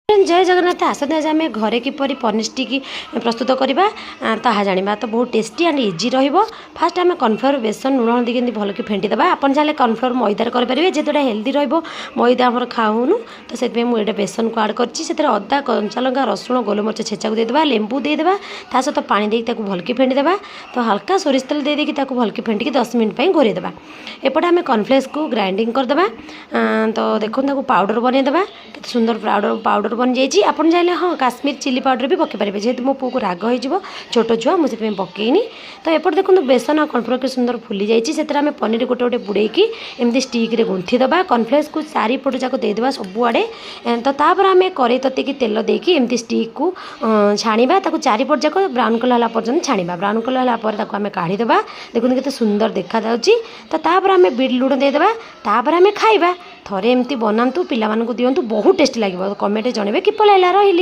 जय जगन्नाथ आसते आज आम घरे किपर पनीर स्टिक प्रस्तुत करवा ताहा जाना तो बहुत टेस्टी एंड इजी फास्ट आम कॉर्नफ्लोर बेसन लुण हल्दी के भल कि फेंटीदेवा आपन चाहे कॉर्नफ्लोर मैदार करेंगे जेतुटा हेल्दी मैदा आम खाऊनु तो से मुझे बेसन को आड कर अदा कंचा लंका रसुण गोलमरीच छेचा को देदेवा लेंबू देदेवा ता सहित पानी देकी भल कि फेंटीदेवा तो हल्का सोरिष तेल देदेकी भल कि फेंटिकी 10 मिनट घोरेदेवा एपटे आम कॉर्नफ्लेक्स को ग्राइंडिंग करदेवा तो देखो पाउडर बनईदेवा के सुंदर पाउडर बन जाइए आपन चाहे हाँ काश्मीर चिली पाउडर भी पकई पारे जेहतु मो पु को राग हो छोट छुआ मुझे पकईनी तो एपटे देखो बेसन और कॉर्नफ्लोर के सुंदर फुली जाइए आम पनीर गोटे गोटे बुड़ेकी एमती स्टिक रे गुंथी दबा कॉर्नफ्लेक्स को चारिपट जाक देदेवा सबुआड़े तो तापर आम कड़े ततेकी तेल देकी एमती स्टिक को छाणीबा चारिपट जाक ब्राउन कलर होला पर्यंत छाणीबा ब्राउन कलर होला पर ताको आम काढ़ीदेबा देखते केते सुंदर देखा जाउची तो तापर आम बीट लुण देदेबा तापर आम खाइबा थरे एमती बनातु पिला दिंतु बहुत टेस्टी लगे कमेंट जनइबे किपल रही।